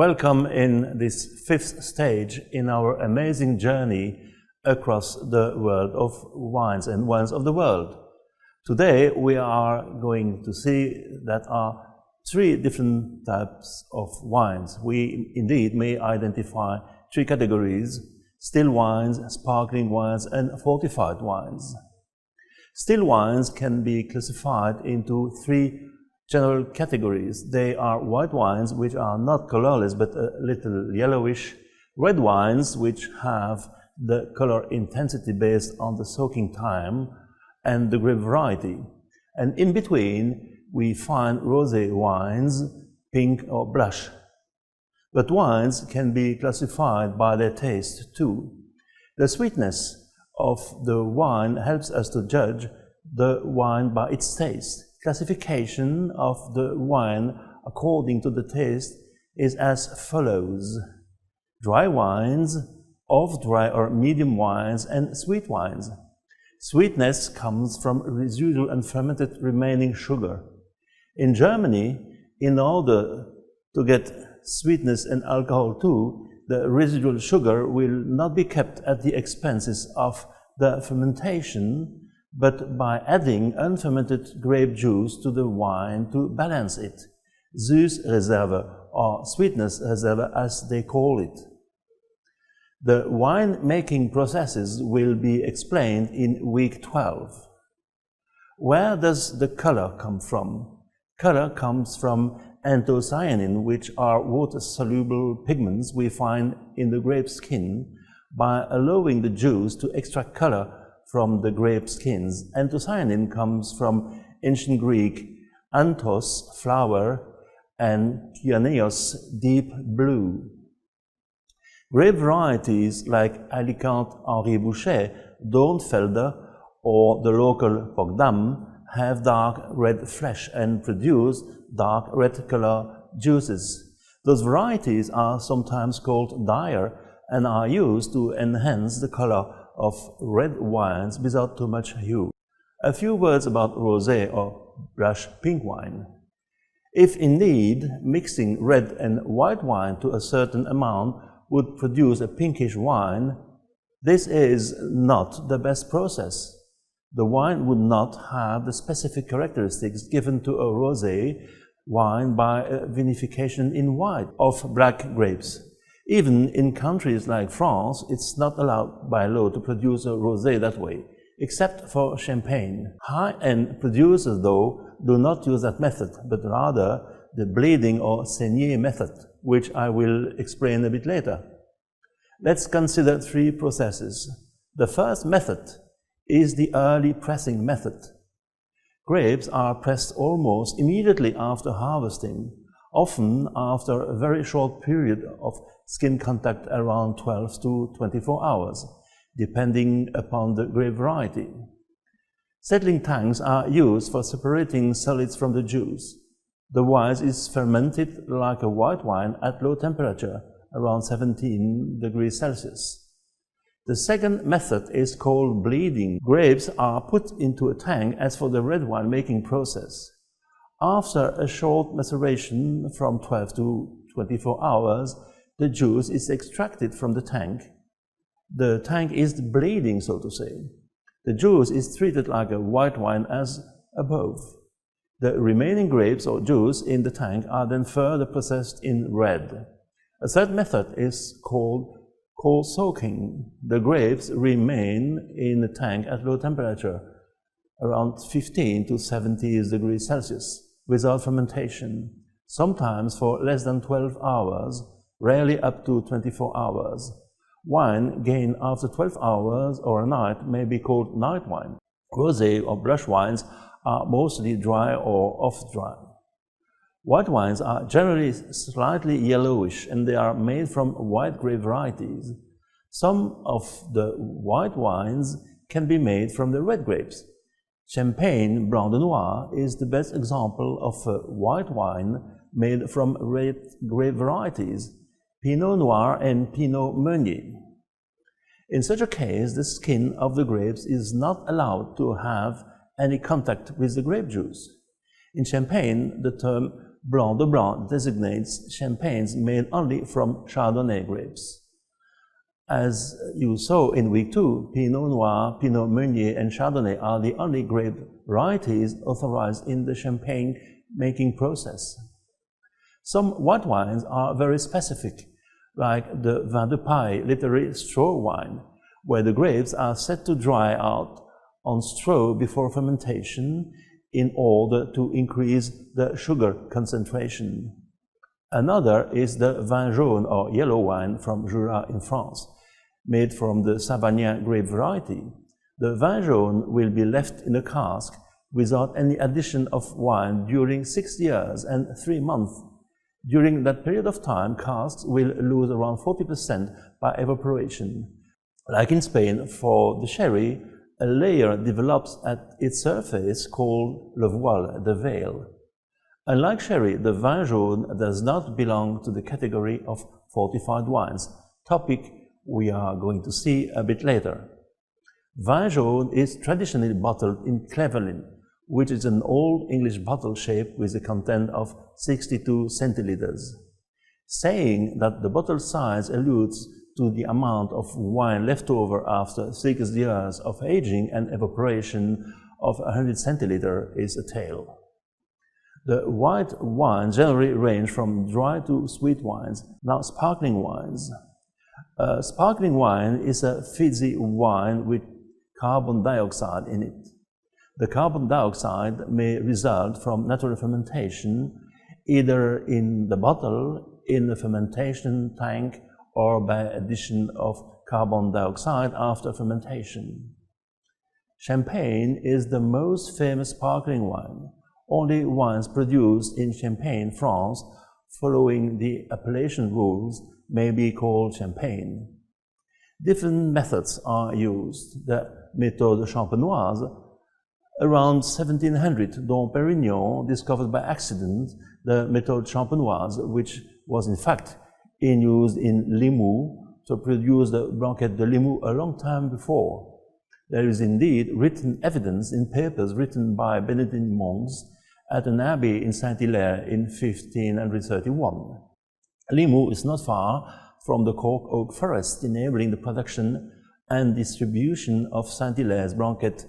Welcome in this fifth stage in our amazing journey across the world of wines and wines of the world. Today we are going to see that are three different types of wines. We indeed may identify three categories: still wines, sparkling wines and fortified wines. Still wines can be classified into three general categories. They are white wines, which are not colorless but a little yellowish, red wines, which have the color intensity based on the soaking time and the grape variety. And in between, we find rosé wines, pink or blush. But wines can be classified by their taste too. The sweetness of the wine helps us to judge the wine by its taste. Classification of the wine according to the taste is as follows: dry wines, off-dry or medium wines, and sweet wines. Sweetness comes from residual unfermented remaining sugar. In Germany, in order to get sweetness and alcohol too, the residual sugar will not be kept at the expenses of the fermentation, but by adding unfermented grape juice to the wine to balance it. Süßreserve, or sweetness reserve as they call it. The wine-making processes will be explained in week 12. Where does the color come from? Color comes from anthocyanin, which are water-soluble pigments we find in the grape skin. By allowing the juice to extract color from the grape skins. Anthocyanin comes from ancient Greek anthos, flower, and kyaneos, deep blue. Grape varieties like Alicante Henri Boucher, Dornfelder, or the local Pogdam have dark red flesh and produce dark red color juices. Those varieties are sometimes called dyer and are used to enhance the color of red wines without too much hue. A few words about rosé or blush pink wine. If indeed mixing red and white wine to a certain amount would produce a pinkish wine, this is not the best process. The wine would not have the specific characteristics given to a rosé wine by vinification in white of black grapes. Even in countries like France, it's not allowed by law to produce a rosé that way, except for champagne. High-end producers, though, do not use that method, but rather the bleeding or saignée method, which I will explain a bit later. Let's consider three processes. The first method is the early pressing method. Grapes are pressed almost immediately after harvesting, often after a very short period of skin contact around 12 to 24 hours, depending upon the grape variety. Settling tanks are used for separating solids from the juice. The wine is fermented like a white wine at low temperature, around 17 degrees Celsius. The second method is called bleeding. Grapes are put into a tank as for the red wine making process. After a short maceration from 12 to 24 hours, the juice is extracted from the tank. The tank is bleeding, so to say. The juice is treated like a white wine as above. The remaining grapes or juice in the tank are then further processed in red. A third method is called cold soaking. The grapes remain in the tank at low temperature, around 15 to 70 degrees Celsius, without fermentation, sometimes for less than 12 hours, rarely up to 24 hours. Wine gained after 12 hours or a night may be called night wine. Rosé or blush wines are mostly dry or off-dry. White wines are generally slightly yellowish and they are made from white grape varieties. Some of the white wines can be made from the red grapes. Champagne Blanc de Noir is the best example of a white wine made from red grape varieties, Pinot Noir and Pinot Meunier. In such a case, the skin of the grapes is not allowed to have any contact with the grape juice. In Champagne, the term Blanc de Blanc designates champagnes made only from Chardonnay grapes. As you saw in week 2, Pinot Noir, Pinot Meunier and Chardonnay are the only grape varieties authorized in the champagne making process. Some white wines are very specific, like the Vin de Paille literary straw wine, where the grapes are set to dry out on straw before fermentation in order to increase the sugar concentration. Another is the Vin jaune or yellow wine from Jura in France, made from the Savagnin grape variety. The Vin jaune will be left in a cask without any addition of wine during 6 years and 3 months. During that period of time, casks will lose around 40% by evaporation. Like in Spain, for the sherry, a layer develops at its surface called le voile, the veil. Unlike sherry, the Vin jaune does not belong to the category of fortified wines, topic we are going to see a bit later. Vin jaune is traditionally bottled in cleveline, which is an old English bottle shape with a content of 62 centiliters. Saying that the bottle size alludes to the amount of wine left over after 6 years of aging and evaporation of 100 centiliters is a tale. The white wines generally range from dry to sweet wines. Now sparkling wines. Sparkling wine is a fizzy wine with carbon dioxide in it. The carbon dioxide may result from natural fermentation, either in the bottle, in the fermentation tank, or by addition of carbon dioxide after fermentation. Champagne is the most famous sparkling wine. Only wines produced in Champagne, France, following the appellation rules, may be called champagne. Different methods are used. The méthode champenoise, around 1700, Dom Pérignon discovered by accident the méthode champenoise, which was in fact in use in Limoux to produce the Blanquette de Limoux a long time before. There is indeed written evidence in papers written by Benedictine monks at an abbey in Saint-Hilaire in 1531. Limoux is not far from the cork oak forest, enabling the production and distribution of Saint-Hilaire's Blanquette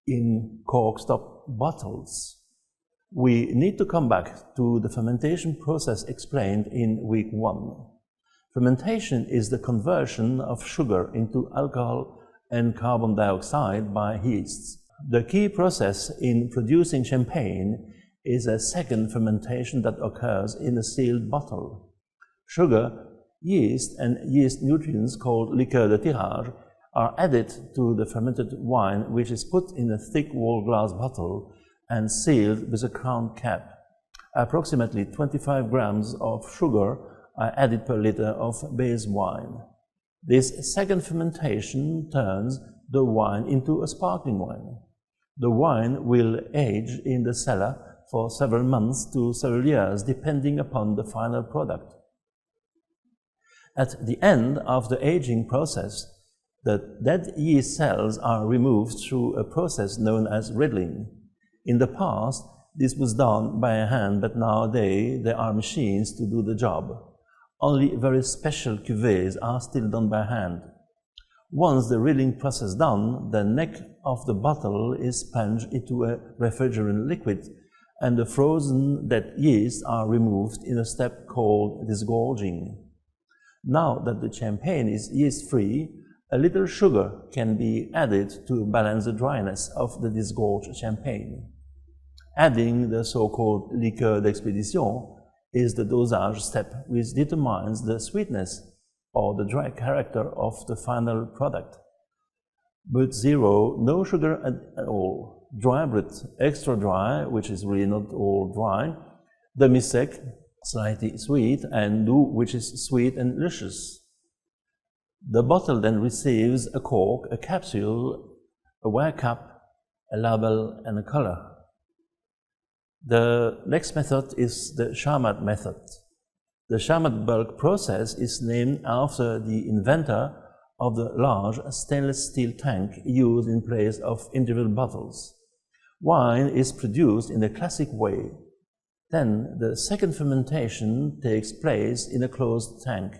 in cork-stop bottles. We need to come back to the fermentation process explained in week 1. Fermentation is the conversion of sugar into alcohol and carbon dioxide by yeasts. The key process in producing champagne is a second fermentation that occurs in a sealed bottle. Sugar, yeast, and yeast nutrients called liqueur de tirage are added to the fermented wine, which is put in a thick wall glass bottle and sealed with a crown cap. Approximately 25 grams of sugar are added per liter of base wine. This second fermentation turns the wine into a sparkling wine. The wine will age in the cellar for several months to several years, depending upon the final product. At the end of the aging process, the dead yeast cells are removed through a process known as riddling. In the past, this was done by hand, but nowadays there are machines to do the job. Only very special cuvées are still done by hand. Once the riddling process done, the neck of the bottle is plunged into a refrigerant liquid, and the frozen dead yeast are removed in a step called disgorging. Now that the champagne is yeast-free, a little sugar can be added to balance the dryness of the disgorged champagne. Adding the so-called liqueur d'expédition is the dosage step which determines the sweetness or the dry character of the final product. But zero, no sugar at all. Dry brut, extra dry, which is really not all dry. Demi-sec, slightly sweet, and doux, which is sweet and luscious. The bottle then receives a cork, a capsule, a wear cap, a label, and a color. The next method is the Charmat method. The Charmat bulk process is named after the inventor of the large stainless steel tank used in place of individual bottles. Wine is produced in the classic way. Then the second fermentation takes place in a closed tank.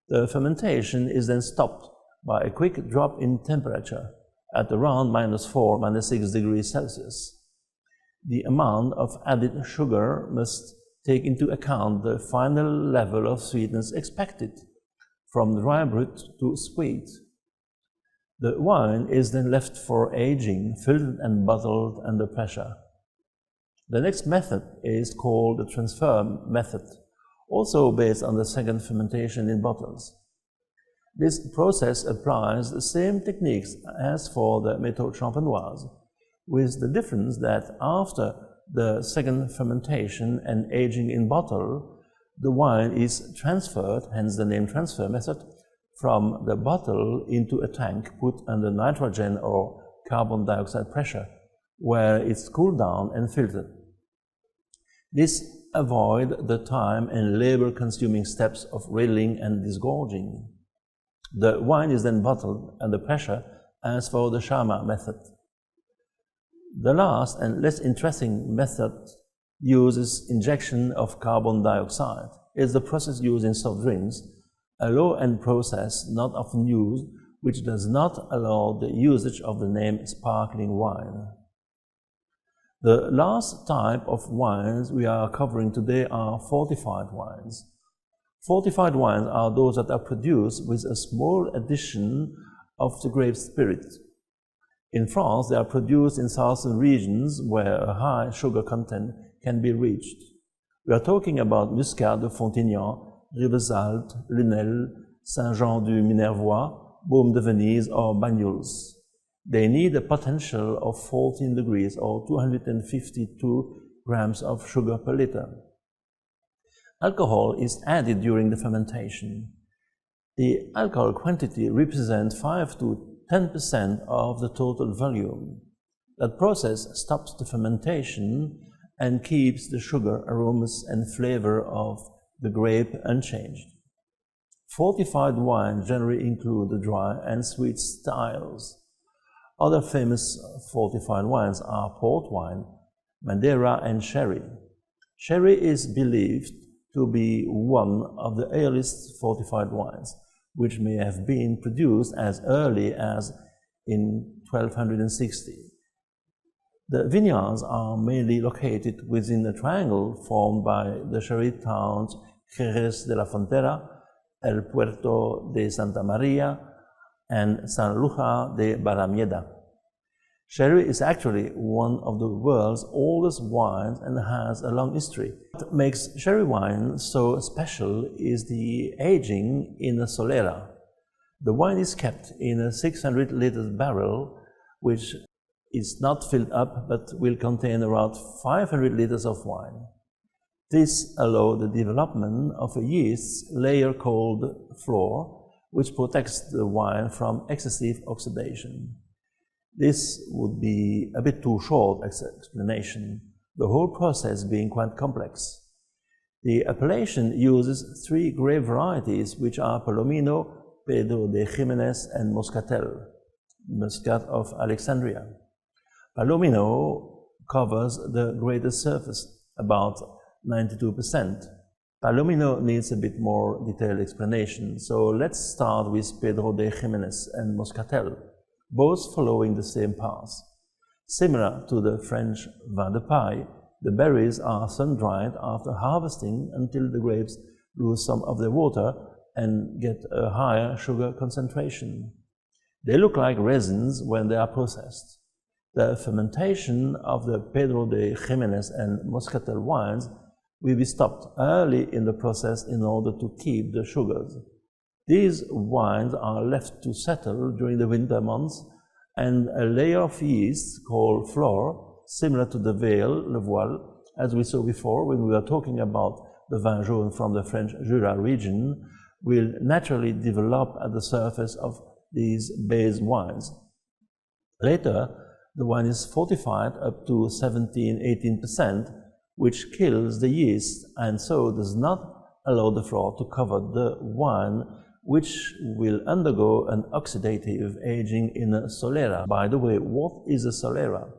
The fermentation is then stopped by a quick drop in temperature at around -4, -6 degrees Celsius. The amount of added sugar must take into account the final level of sweetness expected, from dry brut to sweet. The wine is then left for aging, filtered and bottled under pressure. The next method is called the transfer method, also based on the second fermentation in bottles. This process applies the same techniques as for the méthode champenoise, with the difference that after the second fermentation and aging in bottle, the wine is transferred, hence the name transfer method, from the bottle into a tank put under nitrogen or carbon dioxide pressure, where it's cooled down and filtered. This avoids the time and labor-consuming steps of riddling and disgorging. The wine is then bottled under pressure as for the Charmat method. The last and less interesting method uses injection of carbon dioxide. It's the process used in soft drinks, a low-end process not often used, which does not allow the usage of the name sparkling wine. The last type of wines we are covering today are fortified wines. Fortified wines are those that are produced with a small addition of the grape spirit. In France, they are produced in southern regions where a high sugar content can be reached. We are talking about Muscat de Fontignan, Rivesaltes, Lunel, Saint-Jean-du-Minervois, Baume de Venise, or Banyuls. They need a potential of 14 degrees or 252 grams of sugar per liter. Alcohol is added during the fermentation. The alcohol quantity represents 5 to 10% of the total volume. That process stops the fermentation and keeps the sugar, aromas, and flavor of the grape unchanged. Fortified wines generally include the dry and sweet styles. Other famous fortified wines are port wine, Madeira, and sherry. Sherry is believed to be one of the earliest fortified wines, which may have been produced as early as in 1260. The vineyards are mainly located within a triangle formed by the sherry towns Jerez de la Frontera, El Puerto de Santa Maria, and Sanlúcar de Barrameda. Sherry is actually one of the world's oldest wines and has a long history. What makes sherry wine so special is the aging in a solera. The wine is kept in a 600-liter barrel, which is not filled up but will contain around 500 liters of wine. This allows the development of a yeast layer called flor, which protects the wine from excessive oxidation. This would be a bit too short explanation, the whole process being quite complex. The appellation uses 3 grape varieties, which are Palomino, Pedro de Ximénez, and Moscatel, Muscat of Alexandria. Palomino covers the greatest surface, about 92%. Palomino needs a bit more detailed explanation, so let's start with Pedro de Ximénez and Moscatel, both following the same path. Similar to the French vin de paille, the berries are sun-dried after harvesting until the grapes lose some of their water and get a higher sugar concentration. They look like resins when they are processed. The fermentation of the Pedro de Ximénez and Moscatel wines will be stopped early in the process in order to keep the sugars. These wines are left to settle during the winter months, and a layer of yeast called flor, similar to the veil, le voile, as we saw before when we were talking about the vin jaune from the French Jura region, will naturally develop at the surface of these base wines. Later, the wine is fortified up to 17–18%, which kills the yeast and so does not allow the flor to cover the wine, which will undergo an oxidative aging in a solera. By the way, what is a solera?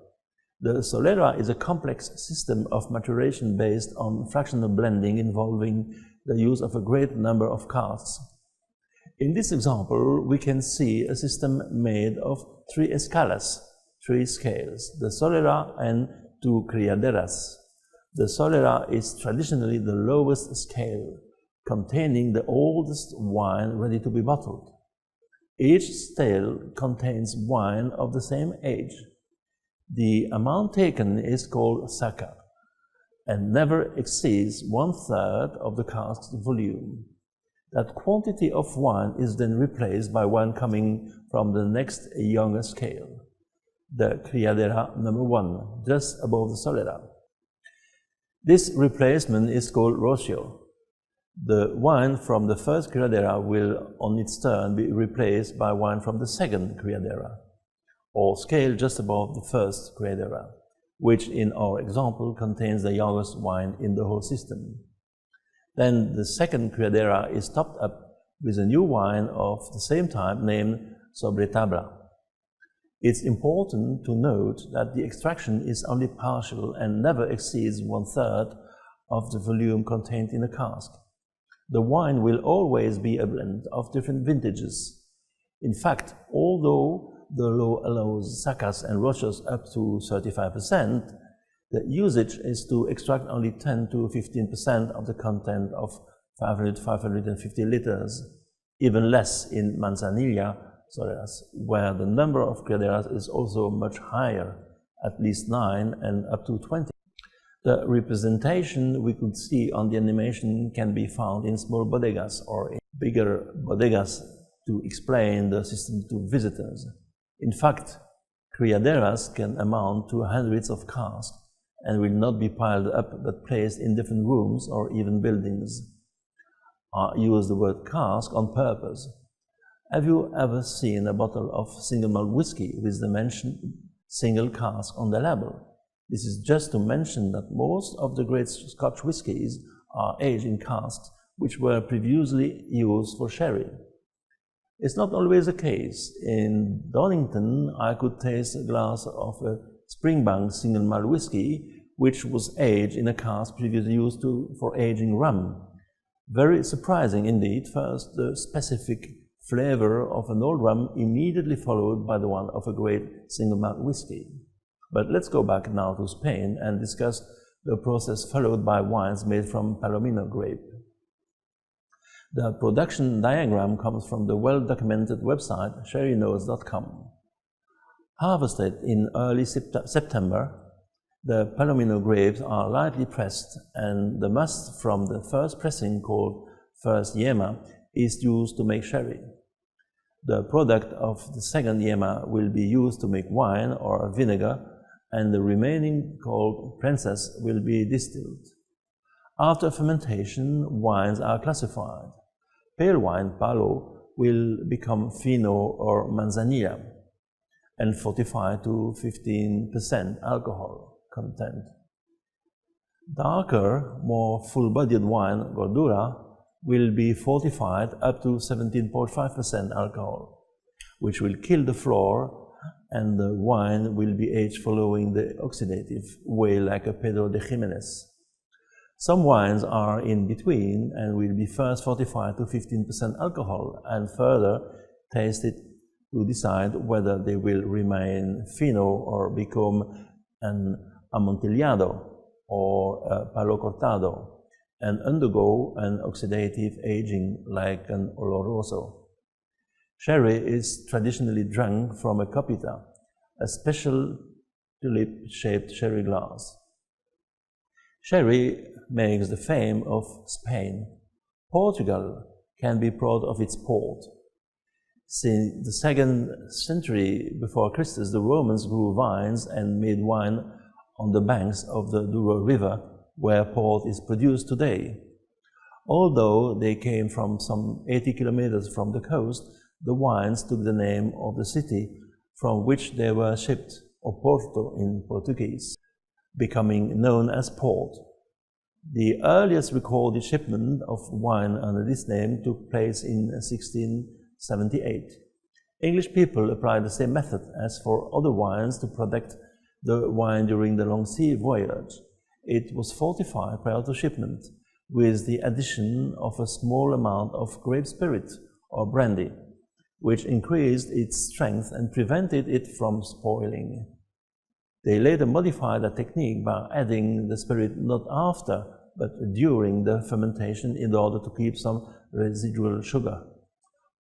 The Solera is a complex system of maturation based on fractional blending involving the use of a great number of casks. In this example, we can see a system made of 3 escalas, 3 scales, the Solera and 2 criaderas. The Solera is traditionally the lowest scale, containing the oldest wine ready to be bottled. Each stale contains wine of the same age. The amount taken is called sacca and never exceeds 1/3 of the cask's volume. That quantity of wine is then replaced by wine coming from the next younger scale, the criadera number 1, just above the Solera. This replacement is called rosé. The wine from the first criadera will on its turn be replaced by wine from the second criadera, or scale just above the first criadera, which in our example contains the youngest wine in the whole system. Then the second criadera is topped up with a new wine of the same type named sobre tabla. It's important to note that the extraction is only partial and never exceeds 1/3 of the volume contained in a cask. The wine will always be a blend of different vintages. In fact, although the law allows saccas and rochers up to 35%, the usage is to extract only 10 to 15% of the content of 550 liters, even less in Manzanilla Soleras, where the number of criaderas is also much higher, at least 9 and up to 20. The representation we could see on the animation can be found in small bodegas or in bigger bodegas to explain the system to visitors. In fact, criaderas can amount to hundreds of casks and will not be piled up but placed in different rooms or even buildings. I use the word cask on purpose. Have you ever seen a bottle of single malt whiskey with the mentioned single cask on the label? This is just to mention that most of the great Scotch whiskies are aged in casks which were previously used for sherry. It's not always the case. In Donington, I could taste a glass of a Springbank single malt whiskey which was aged in a cask previously used for aging rum. Very surprising indeed. First, the specific flavor of an old rum immediately followed by the one of a great single malt whiskey. But let's go back now to Spain and discuss the process followed by wines made from Palomino grape. The production diagram comes from the well-documented website sherrynotes.com. Harvested in early September, the Palomino grapes are lightly pressed and the must from the first pressing, called first yema, is used to make sherry. The product of the second yema will be used to make wine or vinegar, and the remaining, called princess, will be distilled. After fermentation, wines are classified. Pale wine, palo, will become fino or manzanilla and fortified to 15% alcohol content. Darker, more full-bodied wine, gordura, will be fortified up to 17.5% alcohol, which will kill the floor, and the wine will be aged following the oxidative way like a Pedro de Jimenez. Some wines are in between and will be first fortified to 15% alcohol and further tasted to decide whether they will remain fino or become an amontillado or a palo cortado and undergo an oxidative aging like an oloroso. Sherry is traditionally drunk from a copita, a special tulip-shaped sherry glass. Sherry makes the fame of Spain. Portugal can be proud of its port. Since the 2nd century before Christus, the Romans grew vines and made wine on the banks of the Douro River, where port is produced today. Although they came from some 80 kilometers from the coast, the wines took the name of the city from which they were shipped, or Porto in Portuguese, becoming known as port. The earliest recorded shipment of wine under this name took place in 1678. English people applied the same method as for other wines to protect the wine during the long sea voyage. It was fortified prior to shipment with the addition of a small amount of grape spirit or brandy, which increased its strength and prevented it from spoiling. They later modified that technique by adding the spirit not after, but during the fermentation in order to keep some residual sugar.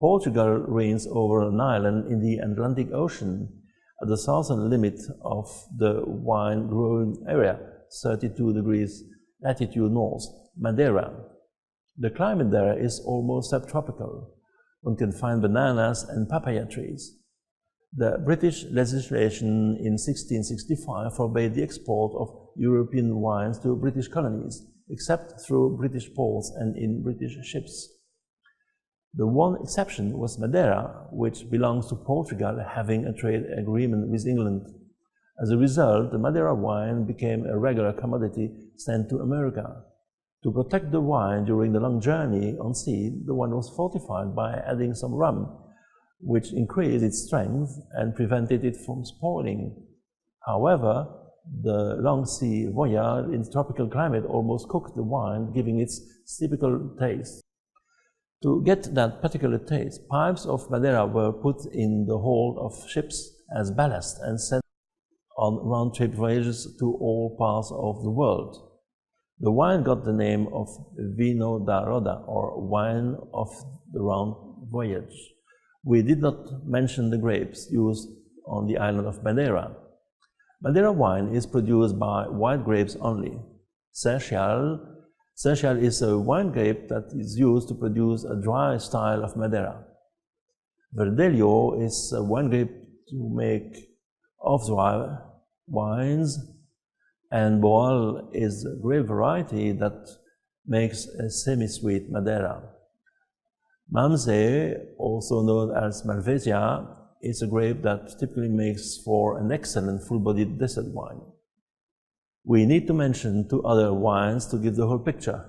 Portugal reigns over an island in the Atlantic Ocean at the southern limit of the wine growing area, 32 degrees latitude north, Madeira. The climate there is almost subtropical. One can find bananas and papaya trees. The British legislation in 1665 forbade the export of European wines to British colonies, except through British ports and in British ships. The one exception was Madeira, which belongs to Portugal, having a trade agreement with England. As a result, the Madeira wine became a regular commodity sent to America. To protect the wine during the long journey on sea, the wine was fortified by adding some rum, which increased its strength and prevented it from spoiling. However, the long sea voyage in tropical climate almost cooked the wine, giving its typical taste. To get that particular taste, pipes of Madeira were put in the hold of ships as ballast and sent on round-trip voyages to all parts of the world. The wine got the name of Vino da Roda, or wine of the round voyage. We did not mention the grapes used on the island of Madeira. Madeira wine is produced by white grapes only. Seychelles is a wine grape that is used to produce a dry style of Madeira. Verdelho is a wine grape to make off-dry wines, and Boal is a grape variety that makes a semi-sweet Madeira. Mamze, also known as Malvasia, is a grape that typically makes for an excellent full-bodied dessert wine. We need to mention two other wines to give the whole picture.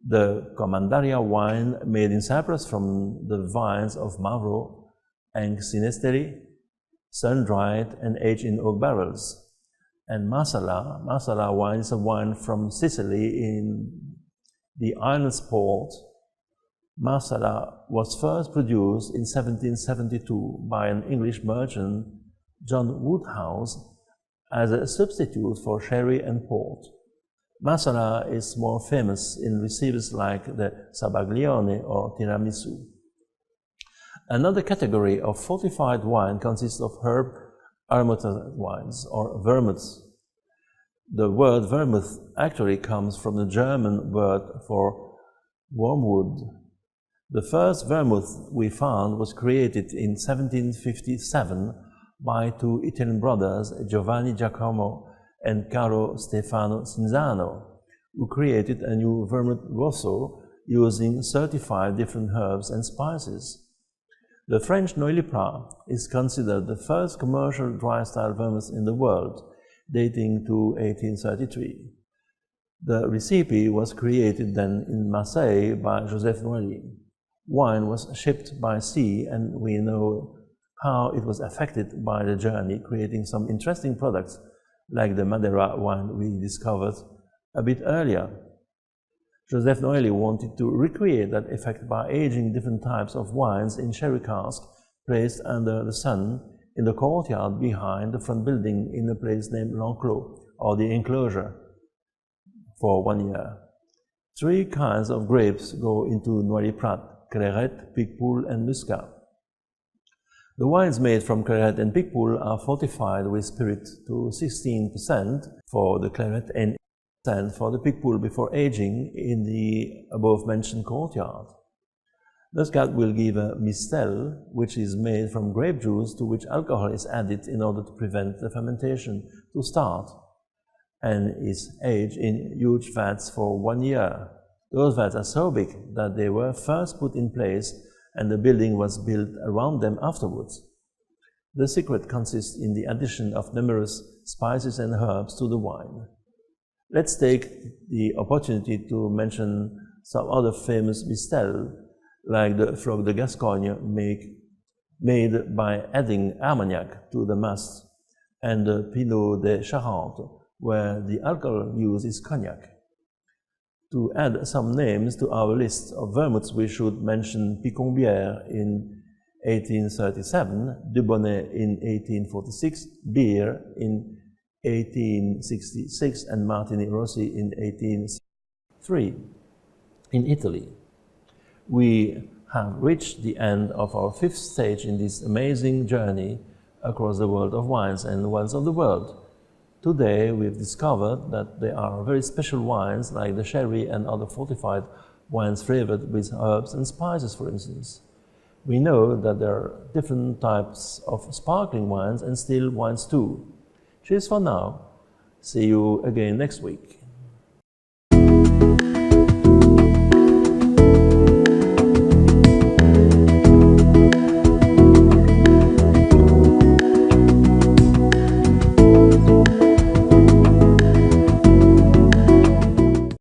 The Commandaria wine made in Cyprus from the vines of Mavro and Sinesteri, sun-dried and aged in oak barrels. And Marsala wine is a wine from Sicily in the island's port. Marsala was first produced in 1772 by an English merchant, John Woodhouse, as a substitute for sherry and port. Marsala is more famous in recipes like the Sabaglione or tiramisu. Another category of fortified wine consists of herb aromatized wines, or vermouths. The word vermouth actually comes from the German word for wormwood. The first vermouth we found was created in 1757 by two Italian brothers, Giovanni Giacomo and Caro Stefano Cinzano, who created a new vermouth rosso using 35 different herbs and spices. The French Noilly Prat is considered the first commercial dry-style vermouth in the world, dating to 1833. The recipe was created then in Marseille by Joseph Noilly. Wine was shipped by sea, and we know how it was affected by the journey, creating some interesting products like the Madeira wine we discovered a bit earlier. Joseph Noilly wanted to recreate that effect by aging different types of wines in sherry casks placed under the sun in the courtyard behind the front building in a place named l'Enclos, or the enclosure, for 1 year. 3 kinds of grapes go into Noilly Prat: Clairette, Picpoul, and Muscat. The wines made from Clairette and Picpoul are fortified with spirit to 16% for the Clairette and 8% for the Picpoul before aging in the above-mentioned courtyard. Muscat will give a mistel, which is made from grape juice to which alcohol is added in order to prevent the fermentation to start, and is aged in huge vats for 1 year. Those vats are so big that they were first put in place and the building was built around them afterwards. The secret consists in the addition of numerous spices and herbs to the wine. Let's take the opportunity to mention some other famous mistel, like the Flog de Gascogne made by adding Armagnac to the must, and the Pinot de Charente, where the alcohol used is cognac. To add some names to our list of vermouths, we should mention Picombière in 1837, Dubonnet in 1846, Beer in 1866, and Martini Rossi in 1803. In Italy, we have reached the end of our fifth stage in this amazing journey across the world of wines and wines of the world. Today we've discovered that there are very special wines like the sherry and other fortified wines flavored with herbs and spices, for instance. We know that there are different types of sparkling wines and still wines too. Cheers for now. See you again next week.